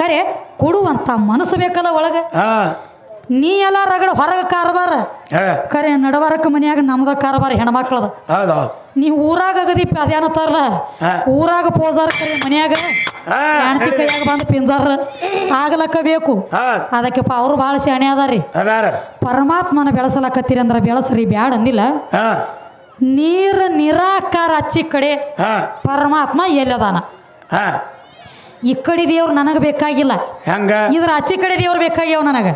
ಖರೆ ಕೊಡುವಂತ ಮನಸ್ಸು ಬೇಕಲ್ಲ ಒಳಗೆ. ನೀ ಎಲ್ಲ ರಗಡ ಹೊರಗೆ ಕಾರಬಾರ ಖರೆ ನಡವರಕ ಮನ್ಯಾಗ ನಮ್ದ ಕಾರಬಾರ ಹೆಣ್ಮಕ್ಳದ. ನೀವು ಊರಾಗ ಅಗದಿ ಅದೇನತ್ತಾರಲ್ಲ ಊರಾಗ ಪೋಜಾರ ಖರೆ ಮನ್ಯಾಗ ಹೆಣ್ತಿ ಕೈಯಾಗ ಬಂದು ಪಿಂಜಾರ ಆಗ್ಲಕ್ಕ ಬೇಕು. ಅದಕ್ಕೆ ಅವ್ರು ಭಾಳ ಶಾಣೆ ಅದಾರಿ. ಪರಮಾತ್ಮನ ಬೆಳೆಸಲಕತ್ತೀರಿ ಅಂದ್ರ ಬೆಳೆಸ್ರಿ ಬ್ಯಾಡ ಅಂದಿಲ್ಲ. ನೀರ ನಿರಾಕಾರ ಹಚ್ಚಿ ಕಡೆ ಪರಮಾತ್ಮ ಎಲ್ಲದಾನ. ಈ ಕಡೆ ದೇವ್ರು ನನಗೆ ಬೇಕಾಗಿಲ್ಲ, ಇದ್ರ ಅಚ್ಚಿ ಕಡೆ ದೇವ್ರು ಬೇಕಾಗ್ಯಾವ ನನಗೆ.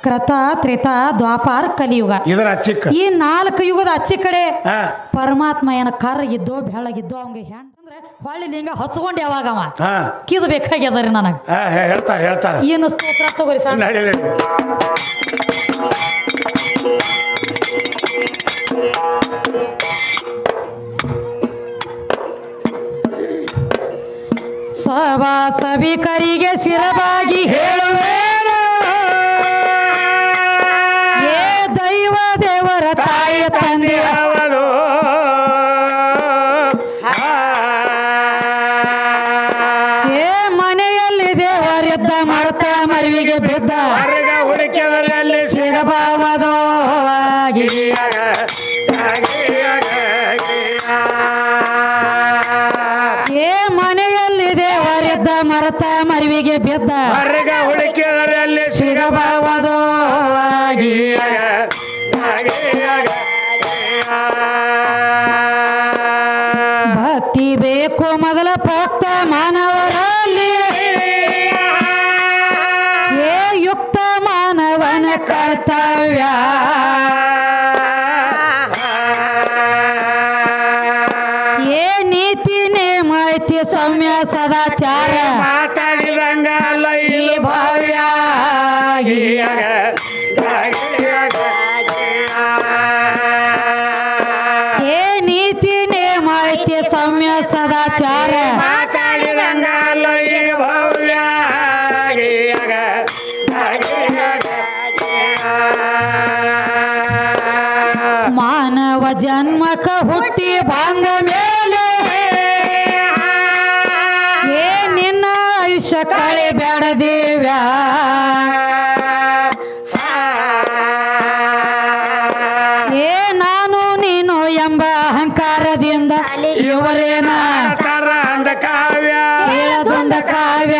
ಕೃತ ತ್ರೇತ ದ್ವಾಪಾರ ಕಲಿಯುಗ ಈ 4 ಯುಗದ ಅಚ್ಚಿ ಕಡೆ ಪರಮಾತ್ಮ ಏನ ಕರ್ಗಿದ್ದೋ ಬೆಳಗಿದ್ದೋ ಅವಂಗ ಹೆಣ್ ಅಂದ್ರೆ ಹೊಳ್ಳಿ ಲಿಂಗ ಹಚ್ಕೊಂಡು ಯಾವಾಗ ಅವ ಕಿದು ಬೇಕಾಗ್ಯದ ರೀ ನನಗೆ. ಹೇಳ್ತಾರೆ ಏನು ಸ್ತೋತ್ರ ತಗೋರಿ ಸರ್. ಸಭಾ ಸಭಿಕರಿಗೆ ಶಿರವಾಗಿ ಹೇಳುವೇನು, ಏ ದೈವ ದೇವರ ತಾಯ ತಂದೆ ಏ ಮನೆಯಲ್ಲಿ ದೇವರಿದ್ದ ಮರ್ತ ಮರಿವಿಗೆ ಬಿದ್ದ ಶಿರಭಾವದೋ ಏ ಮನೆಯಲ್ಲಿ ದೇವರಿದ್ದ ಮರತ ಮರಿವಿಗೆ ಬಿದ್ದ ಶಿರಭಾವದೋ ಭಕ್ತಿ ಬೇಕು ಮೊದಲ ಭಕ್ತ ಮಾನವರಲ್ಲಿ, ಏ ಯುಕ್ತ ಮಾನವನ ಕರ್ತವ್ಯ. ಏ ನೀತಿ ನೇಮ ಐತಿ ಸೌಮ್ಯ ಸದಾಚಾರ ಮಾತಾಡಿದಂಗಲ್ಲ ಈ ಭವ್ಯ. ಏ ನೀತಿ ನೇಮ ಐತಿ ಸೌಮ್ಯ ಸದಾಚಾರ ಮಾತಾಡಿದಂಗಲ್ಲ ಈ ಭವ್ಯ. ಮಾನವ ಜನ್ಮಕ ಹುಟ್ಟಿ ಬಾಂಧ ಮೇಲೆ ಏ ನಿನ್ನ ಆಯುಷ್ಯ ಕಳೆ ಬೇಡ ದೇವ್ಯ. ಏ ನಾನು ನೀನು ಎಂಬ ಅಹಂಕಾರದಿಂದ ಇವರೇನ ಕಾವ್ಯ ಹೇಳದೊಂದ ಕಾವ್ಯ.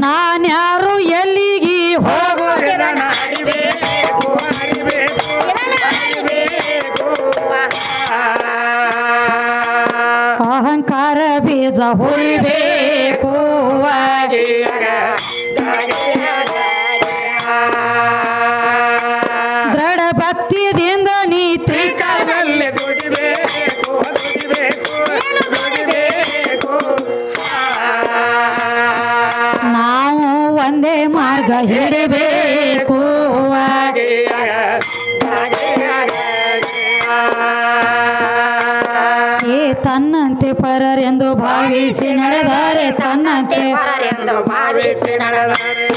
ನಾನ್ಯಾರು ಎಲ್ಲಿಗೆ ಹೋಗೋದ ಅಹಂಕಾರ ಬೀಜ ಹುರಿಬೇಕು. ದೃಢ ಭಕ್ತಿಯಿಂದ ನೀತಿ ಕಾಲದಲ್ಲಿ ನಾವು ಒಂದೇ ಮಾರ್ಗ ಹಿಡಿಬೇಕು. ಏ ತನ್ನಂತೆ ಪರರೆಂದು ಭಾವಿಸಿ ನಡೆದರೆ ತನ್ನಂತೆ ಪರರೆಂದು ಭಾವಿಸಿ ನಡೆದರೆ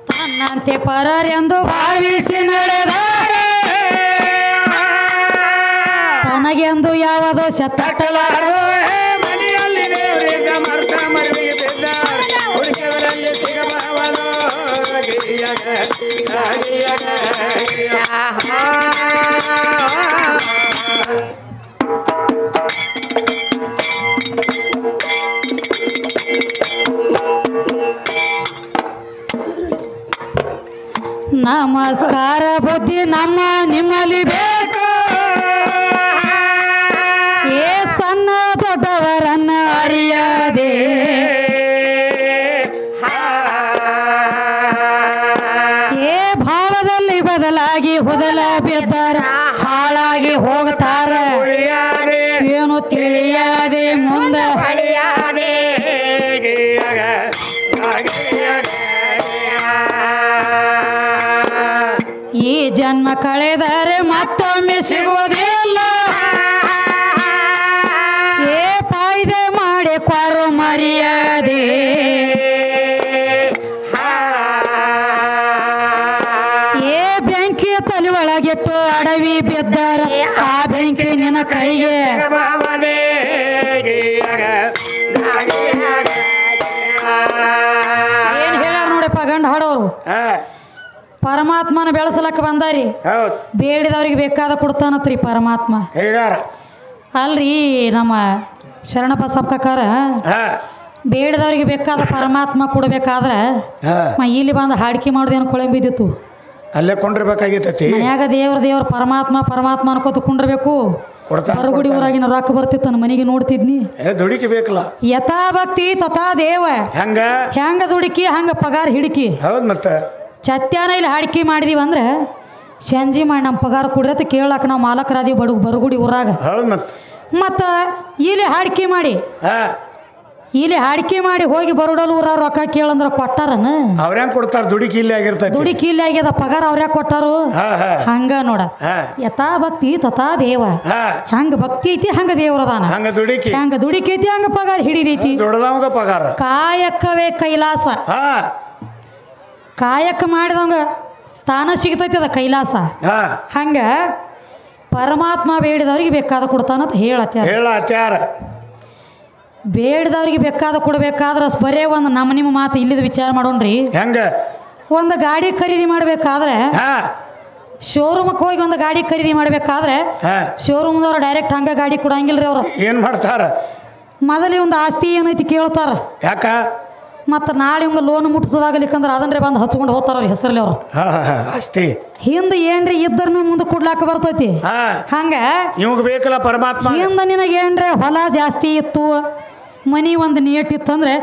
ತನ್ನಂತೆ ಪರರೆಂದು ಭಾವಿಸಿ ನಡೆದರೆ ತನಗೆಂದು ಯಾವ ದೋಷ ತಟ್ಟಲಾರದು. ಮನೆಯಲ್ಲಿ ದೇವರಿಂದ ಮರ್ತ ಮರಿವಿಗೆ ಬಿದ್ದ ಹುಡುಕದರಲ್ಲಿ ಸಿಗಬಾರದು. ನಮಸ್ಕಾರ ಬುದ್ಧಿ ನಮ್ಮ ನಿಮ್ಮಲ್ಲಿ ಬೇಕು. ಏ ಸಣ್ಣ ದೊಡ್ಡವರನ್ನ ಅರಿಯದೆ ಏ ಭಾವದಲ್ಲಿ ಬದಲಾಗಿ ಹುದಲ ಬಿದ್ದರ ಹಾಳಾಗಿ ಹೋಗ್ತಾರ. ಏನು ತಿಳಿಯದೆ ಮುಂದೆ ಈ ಜನ್ಮ ಕಳೆದರೆ ಮತ್ತೊಮ್ಮೆ ಸಿಗುವುದಿಲ್ಲ ಏ ಪಾಯ್ದೆ ಮಾಡಿ ಕೊರು ಮರ್ಯಾದೆ ಏ ಬೆಂಕಿಯ ತಲೆ ಒಳಗಿಟ್ಟು ಅಡವಿ ಬಿದ್ದಾರ ಆ ಬೆಂಕಿ ನಿನ್ನ ಕೈಗೆ ಏನ್ ಹೇಳ್ಯಾರ ನೋಡಪ್ಪ ಗಂಡ ಹಾಡೋರು ಪರಮಾತ್ಮನ ಬೆಳೆಸಲಕ್ಕ ಬಂದಾರಿ ಬೇಡಿದವ್ರಿಗೆ ಬೇಕಾದ ಕೊಡ್ತಾನತ್ರಿ ಪರಮಾತ್ಮ ಅಲ್ರಿ ನಮ್ಮ ಶರಣಪ್ಪ ಸಪ್ಕಾರ ಬೇಡಿದವ್ರಿಗೆ ಬೇಕಾದ ಪರಮಾತ್ಮ ಕೊಡಬೇಕಾದ್ರೆ ಇಲ್ಲಿ ಬಂದು ಹಾಡಿಕೆ ಮಾಡೋದೇನು ಕೊಳೆ ಬಿದ್ದಿತ್ತು ಅಲ್ಲೇ ಕೊಂಡಿರ್ಬೇಕಾಗಿತ್ತತಿ ಮನ್ಯಾಗ ದೇವ್ರ ಪರಮಾತ್ಮ ಪರಮಾತ್ಮ ಅನ್ಕೋತ ಕುಂಡ್ರಬೇಕು ಹೊರಗುಡಿ ಊರಾಗಿನ ರೊಕ್ಕ ಬರ್ತಿತ್ತು ನನ್ನ ಮನೆಗೆ ನೋಡ್ತಿದ್ನಿ ದುಡಿಕಿ ಬೇಕಲ್ಲ ಯಥಾ ಭಕ್ತಿ ತಥಾ ದೇವ ಹೆಂಗ ದುಡುಕಿ ಹಂಗ ಪಗಾರ ಹಿಡಿಕಿ ಹೌದ್ ಮತ್ತ ಚತ್ಯಾನ ಇಲ್ಲಿ ಹಾಡಿಕೆ ಮಾಡಿದೀವಿ ಅಂದ್ರೆ ಸಂಜೆ ಮಾಡಿ ನಮ್ಮ ಪಗಾರ ಕೊಡ್ರತ ಕೇಳಕ್ಕೆ ನಾವು ಮಾಲಕರಾದೀವಿ ಬರಗುಡಿ ಊರಾಗ ಮತ್ತು ಇಲ್ಲಿ ಹಾಡಿಕೆ ಮಾಡಿ ಹೋಗಿ ಬರುಡಲ್ ಊರ ರೊಕ್ಕ ಕೇಳಂದ್ರ ಕೊಟ್ಟಾರನ ಅವ್ರ್ಯಾಂಗ ಕೊಡ್ತಾರ ದುಡಿಕಿ ಇಲ್ಲಿ ಆಗಿರ್ತೈತಿ ದುಡಿಕಿ ಇಲ್ಲಿ ಆಗ್ಯದ ಪಗಾರ ಅವ್ರ್ಯಾಗ ಕೊಟ್ಟಾರು ಹಂಗ ನೋಡ ಯಥಾ ಭಕ್ತಿ ತಥಾ ದೇವ ಹಂಗ ಭಕ್ತಿ ಐತಿ ಹಂಗ ದೇವ್ರದಾನ ಹಂಗ ದುಡಿಕಿ ಐತಿ ಹಂಗ ಪಗಾರ ಹಿಡಿದೈತಿ ದುಡದವಂಗ ಪಗಾರ ಕಾಯಕವೇ ಕೈಲಾಸ ಕಾಯಕ ಮಾಡಿದವಂಗ ಸ್ಥಾನ ಸಿಗ್ತೈತಿ ಅದ ಕೈಲಾಸ ಹಂಗ ಪರಮಾತ್ಮ ಬೇಡಿದವ್ರಿಗೆ ಬೇಕಾದ ಕೊಡ್ತಾನಂತ ಹೇಳತ್ಯಾರ ಬೇಡಿದವ್ರಿಗೆ ಬೇಕಾದ ಕೊಡ್ಬೇಕಾದ್ರೆ ಬರೇ ಒಂದು ನಿಮ್ಮ ಮಾತು ಇಲ್ಲಿದ ವಿಚಾರ ಮಾಡೋಣ್ರಿ ಹೆಂಗ ಒಂದು ಗಾಡಿ ಖರೀದಿ ಮಾಡ್ಬೇಕಾದ್ರೆ ಶೋರೂಮಕ್ಕೆ ಹೋಗಿ ಒಂದು ಗಾಡಿ ಖರೀದಿ ಮಾಡ್ಬೇಕಾದ್ರೆ ಶೋರೂಮ್ದವ್ರು ಡೈರೆಕ್ಟ್ ಹಂಗ ಗಾಡಿ ಕೊಡಂಗಿಲ್ರಿ ಅವ್ರು ಏನ್ ಮಾಡ್ತಾರ ಮೊದಲೇ ಒಂದು ಆಸ್ತಿ ಏನೈತಿ ಕೇಳ್ತಾರ ಯಾಕ ಮತ್ತು ನಾಳೆ ಇವಂಗ ಲೋನ್ ಮುಟ್ಟಿಸೋದಾಗಲಿಕ್ಕಂದ್ರೆ ಅದನ್ನೇ ಬಂದು ಹಚ್ಕೊಂಡು ಹೋಗ್ತಾರ ಅವ್ರ ಹೆಸರಲ್ಲಿ ಅವ್ರು ಆಸ್ತಿ ಹಿಂದೆ ಏನ್ರಿ ಇದ್ದರ್ನು ಮುಂದೆ ಕೊಡ್ಲಾಕ ಬರ್ತೈತಿ ಹಂಗ ಇವಾಗ ಬೇಕಲ್ಲ ಪರಮಾತ್ಮ ಹಿಂದೆ ನಿನಗೆ ಏನ್ರಿ ಹೊಲ ಜಾಸ್ತಿ ಇತ್ತು ಮನಿ ಒಂದು ನೀಟ್ ಇತ್ತಂದ್ರೆ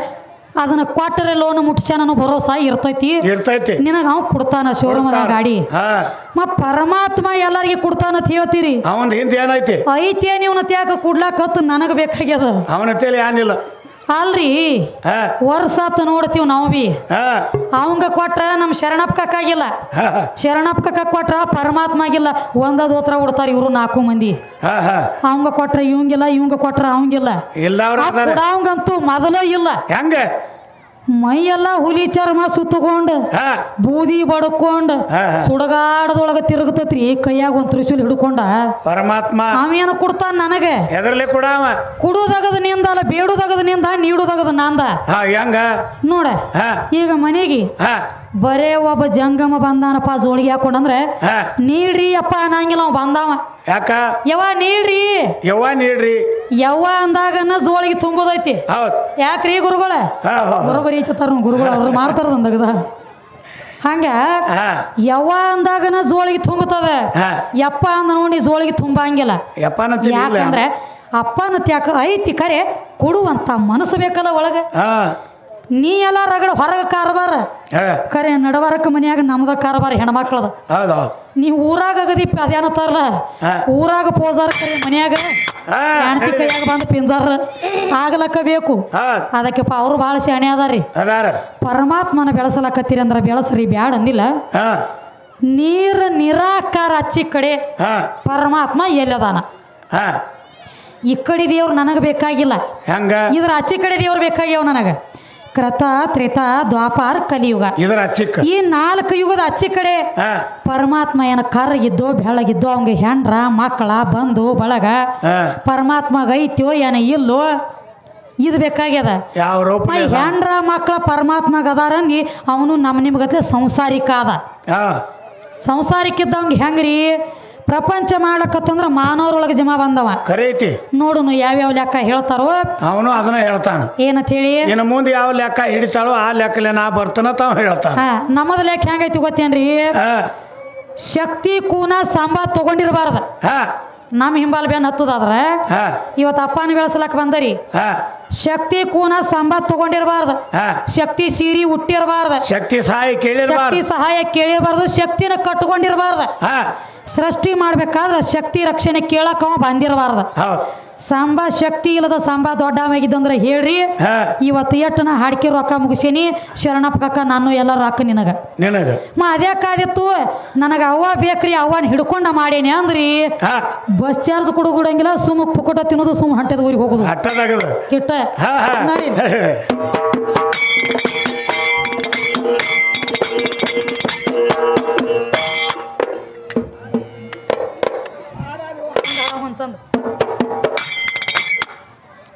ಅದನ್ನ ಕೊಟ್ಟರೆ ಲೋನ್ ಮುಟ್ಸ್ಯಾನ ಭರೋಸಾ ಇರ್ತೈತಿ ನಿನಗೆ ಅವ್ ಕೊಡ್ತಾನ ಶೋರೂಮ್ ಗಾಡಿ ಮತ್ ಪರಮಾತ್ಮ ಎಲ್ಲರಿಗೆ ಕೊಡ್ತಾನ ಅಂತ ಹೇಳ್ತೀರಿ ಅವನ್ ಹಿಂದೆ ಏನೈತಿ ಐತೆ ನೀವು ಯಾಕೆ ಕೊಡ್ಲಾಕತ್ತು ನನಗೆ ಬೇಕಾಗ್ಯದ ಅವನ ಏನಿಲ್ಲ ಅಲ್ರಿ ವರ್ಷಾತ್ ನೋಡ್ತೀವಿ ನಾವು ಬಿ ಅವಂಗ ಕೊಟ್ರ ನಮ್ಮ ಶರಣಪ್ಪ ಕಕ್ಕಾಗಿಲ್ಲ ಶರಣಪ್ಪ ಕಕ್ಕ ಕೊಟ್ರ ಪರಮಾತ್ಮ ಆಗಿಲ್ಲ ಒಂದದ ಹೋತ್ರ ಕೊಡ್ತಾರ ಇವ್ರು 4 ಮಂದಿ ಅವಂಗ ಕೊಟ್ರ ಇವಂಗಿಲ್ಲ ಇವಂಗ ಕೊಟ್ರ ಅವಂಗಿಲ್ಲ ಅವಂಗಂತೂ ಮೊದಲ ಇಲ್ಲ ಹೆಂಗ ಮೈಯೆಲ್ಲ ಹುಲಿ ಚರ್ಮ ಸುತ್ತಕೊಂಡು ಬೂದಿ ಬಡ್ಕೊಂಡು ಸುಡಗಾಡದೊಳಗ ತಿರುಗತೈತ್ರಿ ಕೈಯಾಗ ಒಂದ್ ತ್ರಿಶೂಲ್ ಹಿಡ್ಕೊಂಡ ಪರಮಾತ್ಮ ಅವೇನು ಕೊಡ್ತಾನ ನನಗೆ ಎದರ್ಲೆ ಕೊಡಾವ ಕುಡುದಾಗದ ನಿಂದ ಅಲ್ಲ ಬೇಡುದಾಗದ ನಿಂದ ನೀಡುದಾಗದ ನಂದ ಹೆಂಗ ನೋಡ ಈಗ ಮನೆಗೆ ಬರೇ ಒಬ್ಬ ಜಂಗಮ ಬಂದಾನಪ್ಪ ಜೋಳಿಗೆ ಹಾಕೊಂಡಂದ್ರೆ ನೀಡ್ರಿ ಅಪ್ಪ ಅನ್ನಂಗಿಲ್ಲ ಅವ ಬಂದಾವ ಯಾಕ ಯವ್ವ ನೀಡ್ರಿ ಯವ್ವ ಅಂದಾಗನ ಜೋಳಿಗೆ ತುಂಬೋದೈತಿ ಯಾಕ್ರಿ ಗುರುಗಳ ಬರೋಬರಿ ಐತಾರ ಗುರುಗಳು ಅವ್ರು ಮಾಡ್ತಾರದಂದಾಗದ ಹಂಗ ಯವ್ವ ಅಂದಾಗನ ಜೋಳಿಗೆ ತುಂಬುತ್ತದ ಯಪ್ಪ ಅಂದ ನೋಡಿ ಜೋಳಿಗೆ ತುಂಬಂಗಿಲ್ಲ ಯಾಕಂದ್ರೆ ಅಪ್ಪನ ತ್ಯಾಕ ಐತಿ ಕರೆ ಕೊಡುವಂತ ಮನಸ್ಸು ಬೇಕಲ್ಲ ಒಳಗ ನೀ ಎಲ್ಲ ರಗಡ ಹೊರಗ ಕಾರ್ಬಾರ ಕರೆ ನಡವರಕ ಮನ್ಯಾಗ ನಮ್ದ ಕಾರ್ಬಾರ ಹೆಣ್ಮಕ್ಳದ ನೀವು ಊರಾಗ ಅಗದಿಪ್ಪ ಅದೇನತ್ತಾರಲ್ಲ ಊರಾಗ ಪೋಜಾರ ಕರೆ ಮನ್ಯಾಗ ಹೆಣ್ತಿ ಕೈಯಾಗ ಬಂದು ಪಿಂಜಾರ ಆಗ್ಲಕ್ಕ ಬೇಕು ಅದಕ್ಕೆ ಅವ್ರು ಭಾಳ ಶಾಣೆ ಅದಾರಿ ಪರಮಾತ್ಮನ ಬೆಳೆಸಲಕತ್ತೀರಿ ಅಂದ್ರ ಬೆಳೆಸ್ರಿ ಬ್ಯಾಡ ಅಂದಿಲ್ಲ ನೀರ ನಿರಾಕಾರ ಹಚ್ಚಿ ಕಡೆ ಪರಮಾತ್ಮ ಎಲ್ಲದಾನ ಈ ಕಡೆ ದೇವ್ರು ನನಗೆ ಬೇಕಾಗಿಲ್ಲ ಇದ್ರ ಅಚ್ಚಿ ಕಡೆ ದೇವ್ರು ಬೇಕಾಗ್ಯಾವ ನನಗೆ ಕೃತ ತ್ರೇತ ದ್ವಾಪಾರ ಕಲಿಯುಗ ಈ 4 ಯುಗದ ಅಚ್ಚಿ ಕಡೆ ಪರಮಾತ್ಮ ಏನ ಕರ್ಗಿದ್ದೋ ಬೆಳಗಿದ್ದೋ ಅವಂಗ ಹೆಂಡ್ರ ಮಕ್ಕಳ ಬಂಧು ಬಳಗ ಪರಮಾತ್ಮಗ ಐತ್ಯೋ ಏನ ಇಲ್ಲೋ ಇದು ಬೇಕಾಗ್ಯದ ಹೆಂಡ್ರ ಮಕ್ಕಳ ಪರಮಾತ್ಮಗ ಅದಾರಂದಿ ಅವನು ನಿಮ್ಗತ್ಲೆ ಸಂಸಾರಿಕ ಅದ ಸಂಸಾರಿಕಿದ್ದವಂಗ ಹೆಂಗ್ರಿ ಪ್ರಪಂಚ ಮಾಡ್ಲಕತ್ತಂದ್ರ ಮಾನವರೊಳಗೆ ಜಮಾ ಬಂದವ ಕರೇತಿ ನೋಡುನು ಯಾವ್ಯಾವ ಲೆಕ್ಕ ಹೇಳ್ತಾರೋ ಅವನು ಅದನ್ನ ಹೇಳ್ತಾನ ಏನಂತ ಹೇಳಿ ಇನ್ನು ಮುಂದೆ ಯಾವ ಲೆಕ್ಕ ಹಿಡಿತಾಳೋ ಆ ಲೆಕ್ಕಲೆ ನಾ ಬರ್ತಾನ ತಾವ ಹೇಳ್ತಾನ ನಮ್ಮದ ಲೆಕ್ಕ ಹೆಂಗೈತಿ ಗೊತ್ತೇನ್ರಿ ಶಕ್ತಿ ಕೂನ ಸಂಬ ತಗೊಂಡಿರ್ಬಾರ್ದ ನಮ್ಮ ಹಿಂಬಾಲ್ ಬೇನ್ ಹತ್ತದಾದ್ರ ಇವತ್ತು ಅಪ್ಪನ ಬೆಳೆಸಲಕ್ ಬಂದರಿ ಶಕ್ತಿ ಕೂನ ಸಂಬ ತಗೊಂಡಿರ್ಬಾರ್ದ ಶಕ್ತಿ ಸೀರಿ ಹುಟ್ಟಿರ್ಬಾರ್ದ ಶಕ್ತಿ ಸಹಾಯ ಕೇಳಿರ್ಬಾರ್ದು ಶಕ್ತಿನ ಕಟ್ಕೊಂಡಿರ್ಬಾರ್ದ ಸೃಷ್ಟಿ ಮಾಡ್ಬೇಕಾದ್ರ ಶಕ್ತಿ ರಕ್ಷಣೆ ಕೇಳಕ್ ಅವ ಬಂದಿರಬಾರ್ದ ಸಾಂಬಾ ಶಕ್ತಿ ಇಲ್ಲದ ಸಾಂಬಾ ದೊಡ್ಡವಾಗಿದ್ದಂದ್ರೆ ಹೇಳ್ರಿ ಇವತ್ತು ಎಟ್ಟನ ಹಾಡ್ಕಿ ರೊಕ್ಕ ಮುಗಿಸೀನಿ ಶರಣಪ್ಪ ಕಕ್ಕ ನಾನು ಎಲ್ಲ ರೊಕ್ಕ ನಿನಗ ಅದೇ ಕಾದಿತ್ತು ನನಗೆ ಅವ್ವ ಬೇಕ್ರಿ ಅವ್ವನ ಹಿಡ್ಕೊಂಡ ಮಾಡೇನಿ ಅಂದ್ರಿ ಬಸ್ ಚಾರ್ಜ್ ಕೊಡಂಗಿಲ್ಲ ಸುಮ್ಮ ಪುಕ್ಕಟ ತಿನ್ನೋದು ಸುಮ್ಮ ಹಂಟದ ಊರಿಗೆ ಹೋಗುದು ಕಿಟ್ಟ ನೋಡಿ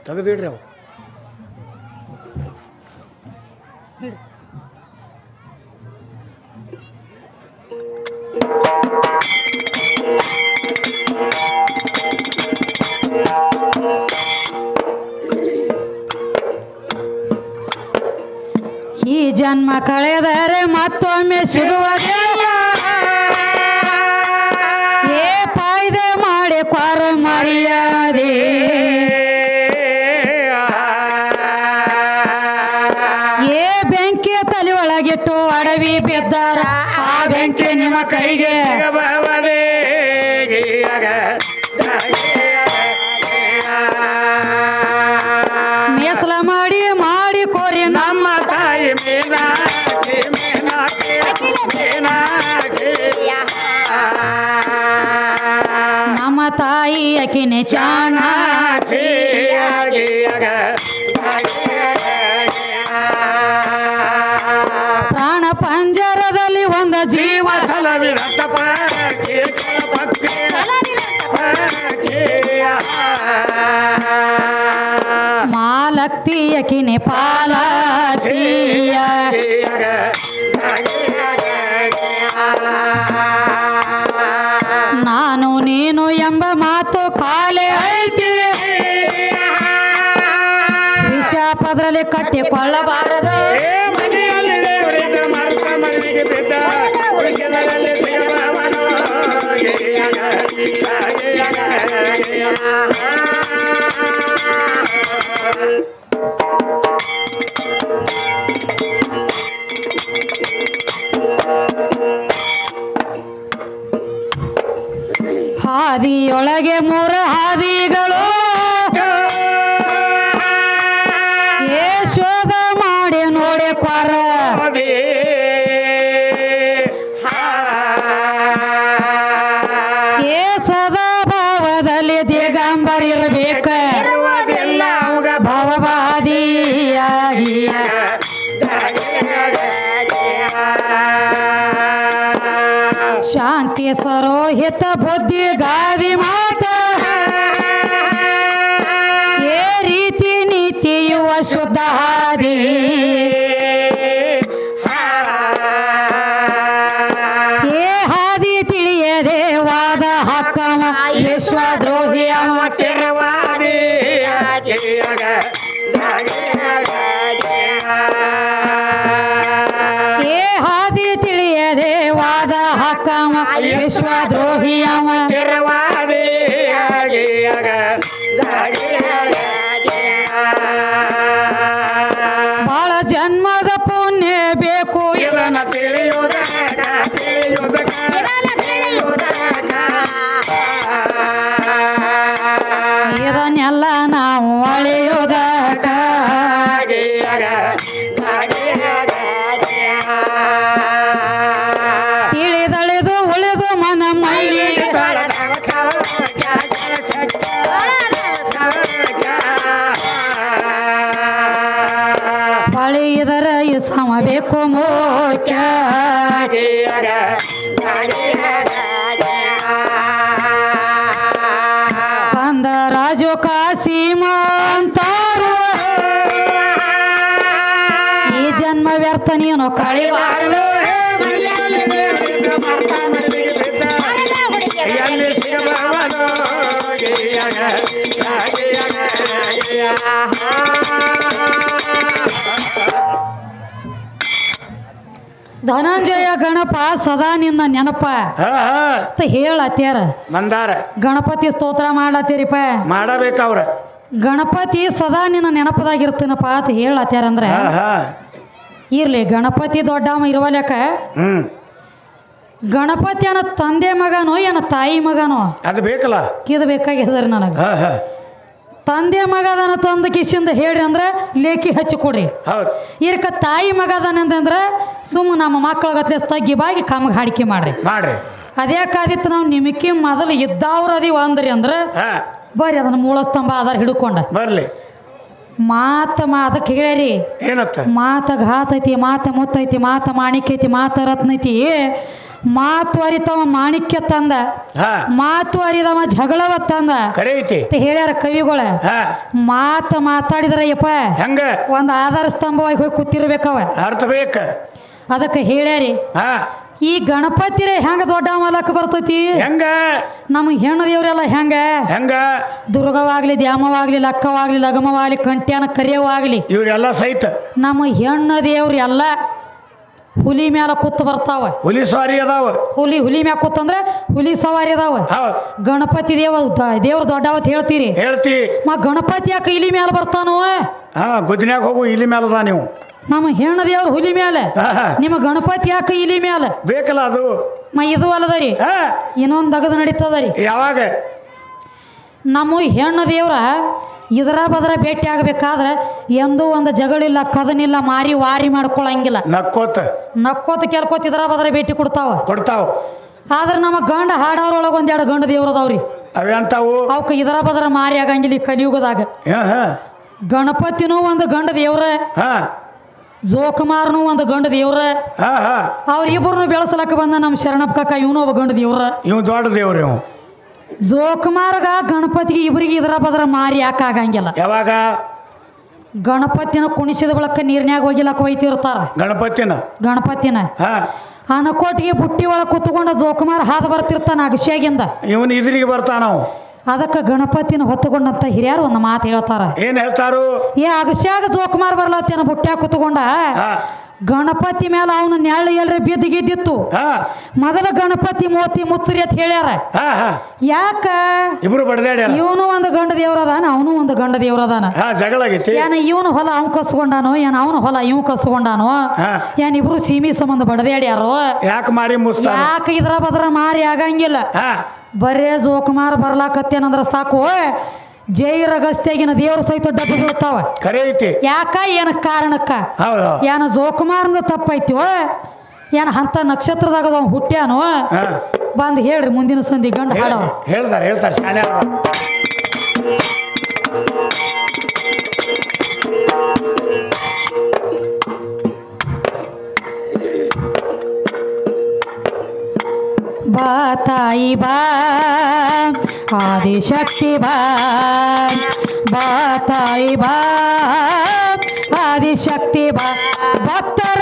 ತೆಗೆದಿಡ್ರಿ ಅವು ಈ ಜನ್ಮ ಕಳೆದರೆ ಮತ್ತೊಮ್ಮೆ ಸಿಗುವುದಿಲ್ಲ ಏ ಪಾಯ್ದೆ ಮಾಡಿ ಕ್ವಾರ ಮರ್ಯಾದೆ ಏ ಬೆಂಕಿಯ ತಲೆ ಒಳಗಿಟ್ಟು ಅಡವಿ ಬಿದ್ದಾರ ಆ ಬೆಂಕಿ ನಿಮ್ಮ ಕೈಗೆ ಮೇಸಲ ಮಾಡಿ ಮಾಡಿ ಕೋರಿ ನಮ್ಮ ತಾಯಿ ನಮ್ಮ ತಾಯಿ ಅಕಿನೆ ಚಾಣಾಕ್ಷಿ ಪ್ರಾಣ ಪಂಜರದಲ್ಲಿ ಒಂದು ಜೀವ ಮಾಲಕ್ತಿ ಅಕಿನೆ ಪಾಲಾಕ್ಷಿಯ ನಾನು ನೀನು ಎಂಬ ಮಾತು ಕಾಲೇ ಐತಿ ವಿಷ ಪದರಲ್ಲಿ ಕಟ್ಟಿಕೊಳ್ಳಬಾರದು ಹಾದಿಯೊಳಗೆ ಮೂರ ಹಾದಿಗಳು ಏ ಶೋಧ ಮಾಡಿ ನೋಡಿ ಕ್ವಾರ ಏ ಸದಾ ಭಾವದಲ್ಲಿ ದಿಗಂಬರಿರ್ಬೇಕ ಭಾವವಾದಿಯಾಗಿ ಶಾಂತಿ ಸರೋಹಿತ ಬುದ್ಧಿ ಗಾದಿ ಮಾತ ಏ ರೀತಿ ನೀತಿಯುವ ಶುದ್ಧ ಹಾದಿ ಏ ಹಾದಿ ತಿಳಿಯದೆ ವಾದ ಹಕ್ಕಮ ವಿಶ್ವದ್ರೋಹಿ ಅವ ಕೆರವಾದಿ ಏ ಹಾದಿ ತಿಳಿಯದೆ ವಾದ ಹಕ್ಕಮ ವಿಶ್ವದ್ರೋಹಿ ಅವ ಕೆರವಾದಿ ಬಾಳ ಜನ್ಮದ ಪುಣ್ಯ ಬೇಕು ಇದನ್ನ ಇದನ್ನೆಲ್ಲ ನಾವು ಅಳೆಯುವುದಕ್ಕ ತಿಳಿದಳೆದು ಉಳಿದು ಮನ ಮೈಲಿ ಪಳೆಯುವುದರ ಈ ಸಮ ಬೇಕು ಮೋಕ್ಯ ಕಂದ ರಾಜು ಕಾಸಿಮಂತಾರು ಈ ಜನ್ಮ ವ್ಯರ್ಥ ನೀನು ಕಳಿಬಾರದು ಧನಂಜಯ ಗಣಪ ಸದಾ ನಿನ್ನ ನೆನಪ ಹೇಳತ್ಯಾರ ಮಂದಾರ ಗಣಪತಿ ಸ್ತೋತ್ರ ಮಾಡ್ಲತ್ತೀರಿಪ ಮಾಡಬೇಕವ್ರ ಗಣಪತಿ ಸದಾ ನಿನ್ನ ನೆನಪದಾಗಿರ್ತೀನಪ್ಪ ಅಂತ ಹೇಳತ್ಯಾರ ಅಂದ್ರೆ ಇರ್ಲಿ ಗಣಪತಿ ದೊಡ್ಡಮ್ಮ ಇರುವಲ್ಯಾಕ ಗಣಪತಿ ಅನ್ನ ತಂದೆ ಮಗನೋ ಏನ ತಾಯಿ ಮಗನೋ ಅದು ಬೇಕಲ್ಲ ಇದು ಬೇಕಾಗ್ಯದ್ರಿ ನನಗೆ ತಂದೆ ಮಗದನ ತಂದ ಕಿಶಿಂದ ಹೇಳ್ರಿ ಅಂದ್ರೆ ಲೇಖಿ ಹಚ್ಚಿ ಕೊಡ್ರಿ. ಹೌದು. ಇದಕ್ಕೆ ತಾಯಿ ಮಗದನ ಅಂತಂದ್ರೆ ಸುಮ್ಮ ನಮ್ಮ ಮಕ್ಕಳಿಗತ್ಲೆ ತಗ್ಗಿ ಬಾಗಿ ಕಾಮಗೆ ಹಾಡಿಕೆ ಮಾಡ್ರಿ. ಅದೇ ಕಾದಿತ್ತು ನಾವು ನಿಮಕ್ಕೆ ಮೊದಲು ಇದ್ದವ್ರು ಅದೀವ ಅಂದ್ರಿ ಅಂದ್ರೆ ಬರ್ರಿ ಅದನ್ನ ಮೂಲ ಸ್ತಂಭ ಆಧಾರ ಹಿಡ್ಕೊಂಡ ಬರ್ಲಿ. ಅದಕ್ಕೆ ಹೇಳ್ರಿ ಏನತ್ತ ಮಾತ ಘಾತ ಐತಿ, ಮಾತ ಮುತ್ತೈತಿ, ಮಾತ ಮಾಣಿಕ್ಯ ಐತಿ, ಮಾತ ರತ್ನ ಐತಿ. ಮಾತು ಅರಿತವ ಮಾಣಿಕ್ಯ ತಂದ, ಮಾತು ಅರಿದವ ಜಗಳವ ತಂದ ಹೇಳ್ಯಾರ ಕವಿಗಳ. ಮಾತಾಡಿದ್ರ ಯಪ್ಪ ಹೆಂಗ ಒಂದ್ ಆಧಾರ ಸ್ತಂಭವಾಗಿ ಹೋಗಿ ಕೂತಿರ್ಬೇಕವ ಅರ್ಥ ಬೇಕ. ಅದಕ್ಕೆ ಹೇಳ್ಯಾರಿ ಈ ಗಣಪತಿರೇ ಹೆಂಗ ದೊಡ್ಡ ಮಲಕ ಬರ್ತೈತಿ, ಹೆಂಗ ನಮ್ಮ ಹೆಣ್ಣು ದೇವ್ರೆಲ್ಲ ಹೆಂಗ ಹೆಂಗ ದುರ್ಗವಾಗ್ಲಿ, ದ್ಯಾಮವಾಗ್ಲಿ, ಲಕ್ಕವಾಗ್ಲಿ, ಲಗಮವಾಗ್ಲಿ, ಕಂಟ್ಯಾನ ಕರಿಯವಾಗ್ಲಿ ಇವ್ರೆಲ್ಲ ಸಹಿತ ನಮ್ಮ ಹೆಣ್ಣು ದೇವ್ರು ಎಲ್ಲ ಹುಲಿ ಮ್ಯಾಲ ಕೂತ್ ಬರ್ತಾವ. ಹುಲಿ ಸವಾರಿ ಅದಾವ. ಹುಲಿ ಮ್ಯಾಲ ಕೂತಂದ್ರೆ ಹುಲಿ ಸವಾರಿ ಅದಾವ. ಗಣಪತಿ ದೇವ್ರ ದೊಡ್ಡವತ್ ಹೇಳ್ತೀರಿ. ಗಣಪತಿ ಯಾಕೆ ಇಲಿ ಮ್ಯಾಲ ಬರ್ತಾನೋ? ಗುದ್ನ್ಯಾಗ ಹೋಗು ಇಲಿ ಮ್ಯಾಲದ ನೀವು. ನಮ್ಮ ಹೆಣ್ಣು ದೇವ್ರ ಹುಲಿ ಮ್ಯಾಲ, ನಿಮ್ಮ ಗಣಪತಿ ಯಾಕೆ ಇಲಿ ಮ್ಯಾಲ ಬೇಕಲ್ಲ? ಅದು ಇದು ಅಲ್ಲದರಿ, ಇನ್ನೊಂದು ದಗದ ನಡೀತದರಿ. ಯಾವಾಗ ನಮ್ಮ ಹೆಣ್ಣು ದೇವ್ರ ಇದರ ಬದರ ಭೇಟಿ ಆಗಬೇಕಾದ್ರೆ ಎಂದೂ ಒಂದು ಜಗಳಿಲ್ಲ, ಕದನಿಲ್ಲ, ಮಾರಿ ವಾರಿ ಮಾಡ್ಕೊಳಂಗಿಲ್ಲ. ನಕ್ಕೋತ ಕೆಲ್ಕೋತ ಇದರ ಬದರ ಭೇಟಿ ಕೊಡ್ತಾವ. ಆದ್ರೆ ನಮ್ಮ ಗಂಡ ಹಾಡೋರೊಳಗ ಒಂದೆರಡು ಗಂಡ ದೇವ್ರದವ್ರಿ. ಅವಕ್ಕೆ ಇದರ ಬದರ ಮಾರಿ ಆಗಂಗಿಲ್ಲ. ಕಲಿಯುಗದಾಗ ಗಣಪತಿನೂ ಒಂದು ಗಂಡ ದೇವ್ರ, ಜೋಕುಮಾರನು ಒಂದು ಗಂಡ ದೇವ್ರ. ಅವ್ರಿಬ್ಬರನ್ನು ಬೆಳೆಸಲಕ್ಕ ಬಂದ ನಮ್ಮ ಶರಣಪ್ಪ ಕಾಕ, ಇವನು ಒಬ್ಬ ಗಂಡ ದೇವ್ರ. ಇವ್ ದೊಡ್ಡ ದೇವ್ರ. ಜೋಕುಮಾರ್ಗ ಗಣಪತಿಗೆ ಇಬ್ಬರಿಗೆ ಇದರ ಬದರ ಮಾರಿ ಯಾಕೆ ಆಗಂಗಿಲ್ಲ? ಯಾವಾಗ ಗಣಪತಿನ ಕುಣಿಸಿದ ಬಳಕ ನೀರ್ನ್ಯಾಗ ಹೋಗಿಲಕ್ಕ ಒಯ್ತಿರ್ತಾರ. ಗಣಪತಿನ ಅನಕೋಟಿಗೆ ಬುಟ್ಟಿ ಒಳಗೆ ಕುತ್ಕೊಂಡ ಜೋಕುಮಾರ್ ಹಾದ ಬರ್ತಿರ್ತಾನ ಅಗಶ್ಯಾಗಿಂದ. ಇವನ್ ಇದ್ರಿಗೆ ಬರ್ತಾನ. ಅದಕ್ಕೆ ಗಣಪತಿನ ಹೊತ್ತುಕೊಂಡಂತ ಹಿರಿಯರು ಒಂದು ಮಾತು ಹೇಳ್ತಾರ. ಏನ್ ಹೇಳ್ತಾರು? ಅಗಶ್ಯಾಗ ಜೋಕುಮಾರ್ ಬರ್ಲತ್ತೇನ ಬುಟ್ಟ್ಯಾಗ ಕುತ್ಕೊಂಡ. ಗಣಪತಿ ಮೇಲೆ ಅವನ ನೆಳ್ಳು ಎಲ್ರಿ ಬಿದ್ದಿತ್ತು. ಮೊದಲ ಗಣಪತಿ ಮೋತಿ ಮುಚ್ಚರಿ ಅಂತ ಹೇಳ್ಯಾರ. ಯಾಕ ಇಬ್ರು ಬಡದಾಡ್ಯಾರ. ಇವನು ಒಂದು ಗಂಡ ದೇವ್ರದಾನ, ಅವನು ಒಂದು ಗಂಡ ದೇವ್ರದಾನ. ಏನ ಇವನು ಹೊಲ ಅವ್ನು ಕಸ್ಕೊಂಡಾನೋ, ಏನ ಅವನು ಹೊಲ ಇವ್ ಕಸ್ಕೊಂಡಾನೋ, ಏನ್ ಇಬ್ರು ಸೀಮಿ ಸಂಬಂಧ ಬಡದಾಡ್ಯಾರೋ? ಯಾಕೆ ಮಾರಿ ಮುಸ್ತಾರ? ಯಾಕೆ ಇದ್ರ ಬದ್ರ ಮಾರಿ ಆಗಂಗಿಲ್ಲ? ಬರೇ ಜೋಕುಮಾರ್ ಬರ್ಲಾಕತ್ತೇನಂದ್ರ ಸಾಕು, ಜೈರಗಸ್ತಿಯಾಗಿನ ದೇವ್ರ ಸಹಿತ ಡಬ್ಬ ಬೀಳ್ತಾವ. ಯಾಕ ಏನ ಕಾರಣಕ್ಕ? ಏನ ಜೋಕುಮಾರ್ನ ತಪ್ಪೈತಿವ, ಏನ ಅಂತ ನಕ್ಷತ್ರದಾಗ ಹುಟ್ಟ್ಯಾನೋ? ಬಂದ್ ಹೇಳ್ರಿ ಮುಂದಿನ ಸಂಧಿ ಗಂಡ ಹಾಡೋ ಹೇಳ್ತಾರೆ. ಬಾ ತಾಯಿ ಬಾ ಆದಿಶಕ್ತಿ ಬಾ, ಬಾ ತಾಯಿ ಬಾ ಆದಿಶಕ್ತಿ ಬಾ, ಭಕ್ತರ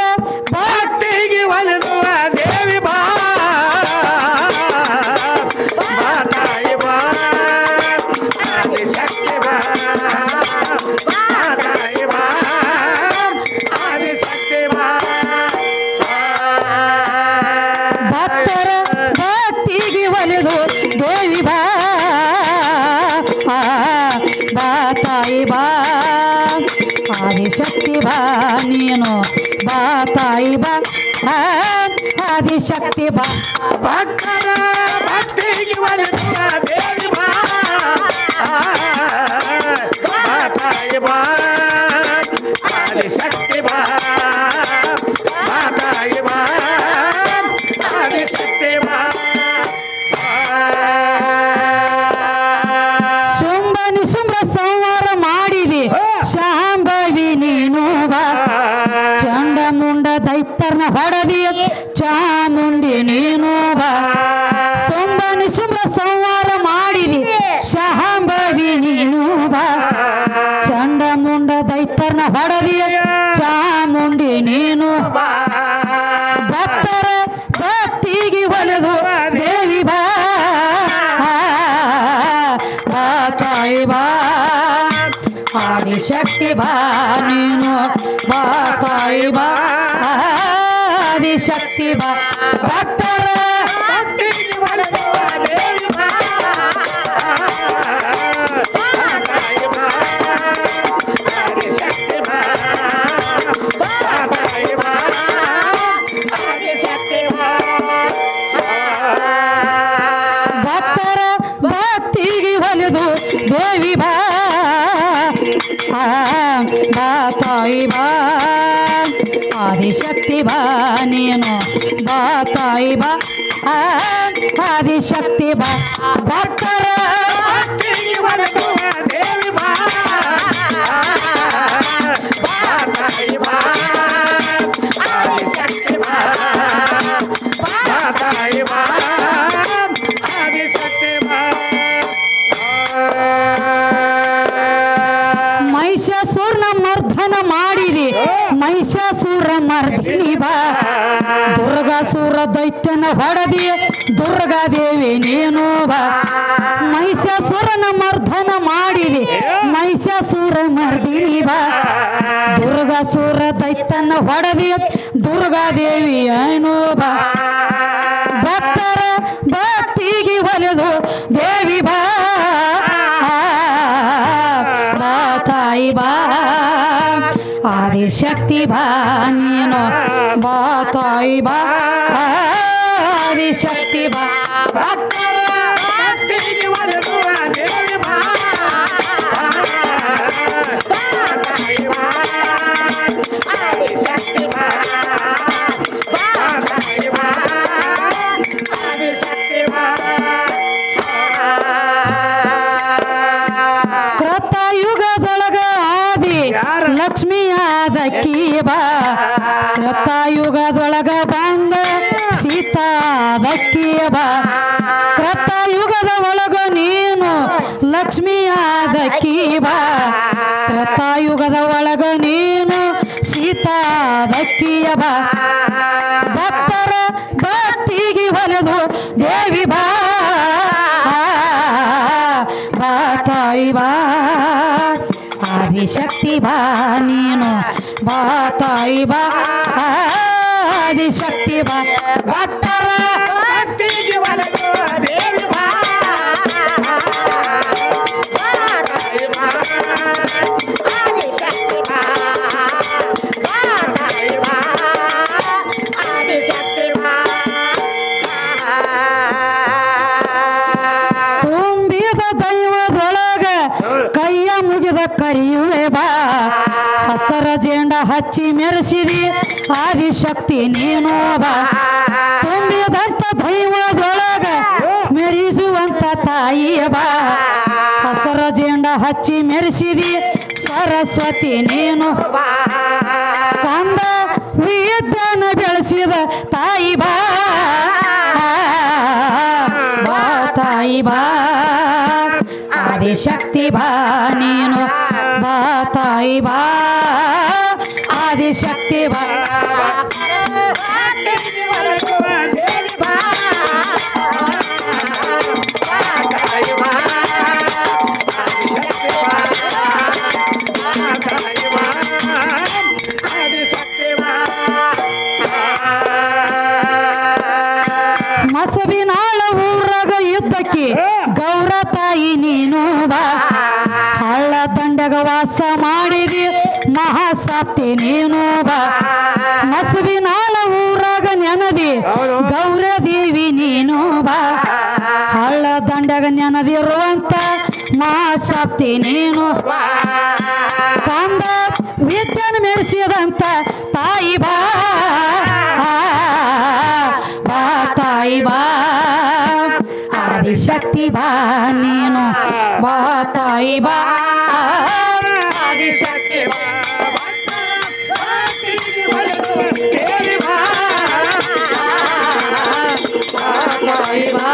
ಭಕ್ತಿಗೆ ಒಲಿಯುವ ದೇವಿ ಬಾ, ಬಾ ತಾಯಿ ಬಾ ಆದಿಶಕ್ತಿ ಬಾ, ಬಾ ತಾಯಿ ಬಾ ಆದಿಶಕ್ತಿ ಬಾ, ಭಕ್ತರ ಭಕ್ತಿಗೆ ಒಲಿದು ದೇವಿ ಬಾ, ಬಾ ತಾಯಿ ಬಾ ಆದಿಶಕ್ತಿ ಬಾ, ನೀನು ಬಾ ತಾಯಿ ಬಾ ಆದಿಶಕ್ತಿ ಬಾ, ಭಕ್ತರ ಭಕ್ತಿಗೆ ಒಲಿಯುವ ದೇವಿ ಬಾ, ಬಾ ತಾಯಿ ಬಾ ಆದಿಶಕ್ತಿ ಬಾ, ಬಾ ತಾಯಿ ಬಾ ಆದಿಶಕ್ತಿ ಬಾ. ಶುಂಭ ಸಂಹಾರ ಮಾಡಿದಿ ಶಾಂಭವಿ ನೀನು ಬಾ, ಚಂಡ ಮುಂಡ ದೈತ್ಯರ್ನ ಹೊಡೆದಿ ಚಾಮುಂಡಿ ನೀನು ಬಾ, ಶುಂಭ ಸಂಹಾರ ಮಾಡಿದಿ ಶಾಂಭವಿ ನೀನು ಬಾ, ಚಂಡ ಮುಂಡ ದೈತ್ಯರ್ನ ಹೊಡೆದಿ ಚಾಮುಂಡಿ ನೀನು ಬಾ, ಭಕ್ತರ ಭಕ್ತಿಗೆ ಒಲಿದು ದೇವಿ ಬಾ, ಬಾ ತಾಯಿ ಬಾ ಆದಿಶಕ್ತಿ ಬಾ, ನೀನು ಬಾ ತಾಯಿ ಬಾ ಆದಿಶಕ್ತಿ ಬಾ, ಭಕ್ತರ ಭಕ್ತಿಗೆ ಒಲಿದು ದೇವಿ ಬಾ, ಬಾ ತಾಯಿ ಬಾ ಆದಿಶಕ್ತಿ ಬಾ, ಬಾ ತಾಯಿ ಬಾ ಆದಿಶಕ್ತಿ ಬಾ, ಭಕ್ತರ ಭಕ್ತಿಗೆ ಒಲಿದು ದೇವಿ ಬಾ, ಬಾ ತಾಯಿ ಬಾ ಆದಿಶಕ್ತಿ ಬಾ ನೀನು ಬಾ ತಾಯಿ ಬಾ ಆದಿಶಕ್ತಿ ಬಾ ಭಕ್ತರ ದೇವಿ ಬಾ ತಾಯಿ ಬಾ ಆದಿಶಕ್ತಿ ಬಾ ತಾಯಿ ಬಾ ಆದಿಶಕ್ತಿ ಬಾ ಮಹಿಷಾಸುರನ ಮರ್ದನ ಮಾಡಿರಿ ಮಹಿಷಾಸುರ ಮರ್ದಿನಿ ಬಾ ದುರ್ಗಾಸುರ ದೈತ್ಯನ ಹೊಡೆದಿ ದುರ್ಗಾದೇವಿ ನೀನು ಬಾ ಮಹಿಷಾಸುರನ ಮರ್ದನ ಮಾಡಿರಿ ಮಹಿಷಾಸುರ ಮರ್ದಿನಿ ಬಾ ದುರ್ಗಾಸುರ ದೈತ್ಯನ ಹೊಡೆದಿ ದುರ್ಗಾದೇವಿ ಏನು ಬಾ ಭಕ್ತರ ಭಕ್ತಿಗೆ ಒಲೆದು ದೇವಿ ಬಾ ತಾಯಿ ಬಾ ಆದಿಶಕ್ತಿ ಬಾ ನೀನು ಬಾ ತಾಯಿ ಬಾ ಆದಿಶಕ್ತಿ ಬಾ ಭಕ್ತರ ಭಕ್ತಿಗೆ ಒಲಿಯುವ ದೇವಿ ಬಾ ತಾಯಿ ಬಾ ಆದಿಶಕ್ತಿ ಬಾ ತಾಯಿ ಬಾ ಆದಿಶಕ್ತಿ ಬಾ ಕೃತಯುಗದೊಳಗ ಆದಿ ಲಕ್ಷ್ಮಿ ಆದಕ್ಕಿ ಬಾ ಕೃತಯುಗದೊಳಗ ಬಂದ ಸೀತಾದಕ್ಕಿ ಬಾ ಕೃತಯುಗದ ಒಳಗ ನೀನು ಲಕ್ಷ್ಮಿ ಆದಕ್ಕಿ ಬಾ ಕೃತಯುಗದ ಒಳಗ ನೀನು ಸೀತಾದಕ್ಕಿ ಬಾ ಭಕ್ತರ ಭಕ್ತಿಗೆ ಒಲೆದು ದೇವಿ ಬಾ ತಾಯಿ ಬಾ ಆದಿಶಕ್ತಿ ಬಾ ನೀನು ಬಾ ತಾಯಿ ಬಾ ಆದಿಶಕ್ತಿ ಬಾ ಭಕ್ತರ ಭಕ್ತಿಗೆ ಒಲಿಯುವ ದೇವಿ ಬಾ ತಾಯಿ ಬಾ ಆದಿಶಕ್ತಿ ಬಾ ತಾಯಿ ಬಾ ಆದಿಶಕ್ತಿ ಬಾ ತುಂಬಿದ ದೈವದೊಳಗ ಕೈಯ ಮುಗಿದ ಕರಿಯುವೆ ಬಾ ಹಸರ ಜೇಂಡ ಹಚ್ಚಿ ಮೆರೆಸಿದಿ ಆದಿಶಕ್ತಿ ನೀನು ಬಾ ತುಂಬಿದಂತ ದೈವದೊಳಗ ಮೆರೆಸುವಂತ ತಾಯಿಯ ಬಾ ಹಸರ ಜೇಂಡ ಹಚ್ಚಿ ಮೆರೆಸಿದಿ ಸರಸ್ವತಿ ನೀನು ಕಂದ ವಿದ್ಯಾನ ಬೆಳೆಸಿದ ತಾಯಿ ಬಾ ಬಾ ತಾಯಿ ಬಾ ಆದಿಶಕ್ತಿ ಬಾ ನೀನು ಬಾ ತಾಯಿ ಬಾ ಆದಿಶಕ್ತಿ ಬಾ ಭಕ್ತಿಗೆ ಒಲಿಯುವ ದೇವಿ ಬಾ ತಾಯಿ ಬಾ ಆದಿಶಕ್ತಿ ಬಾ ತಾಯಿ ಬಾ ಆದಿಶಕ್ತಿ ಬಾ ಮಸಬಿನಾಳ ಊರಾಗ ಇದ್ದಕ್ಕಿ ಗೌರ ತಾಯಿ ನೀನು ಬಾ ಹಳ್ಳ ದಂಡಗ ವಾಸ ಮಾಡಿದಿ ಮಹಾಸಪ್ತಿ ನೀನು ಬಾ ಮಸಬಿನಾಳ ಊರಾಗ ನೆನದಿ ಗೌರ ದೇವಿ ನೀನು ಬಾ ಹಳ್ಳ ದಂಡಗ ನೆನದಿರುವಂತ ಮಹಾಸಪ್ತಿ ನೀನು ಕಂದ ವಿದ್ಯನ ಮೆರೆಸಿದಂತ ತಾಯಿ ಬಾ ಬಾ ತಾಯಿ ಬಾ ಆದಿಶಕ್ತಿ ಬಾ ನೀನು ಬಾ ತಾಯಿ ಬಾ ಆದಿಶಕ್ತಿ ಬಾ ಭಕ್ತಿಗೆ ಒಲಿಯುವ ದೇವಿ ಬಾ ತಾಯಿ ಬಾ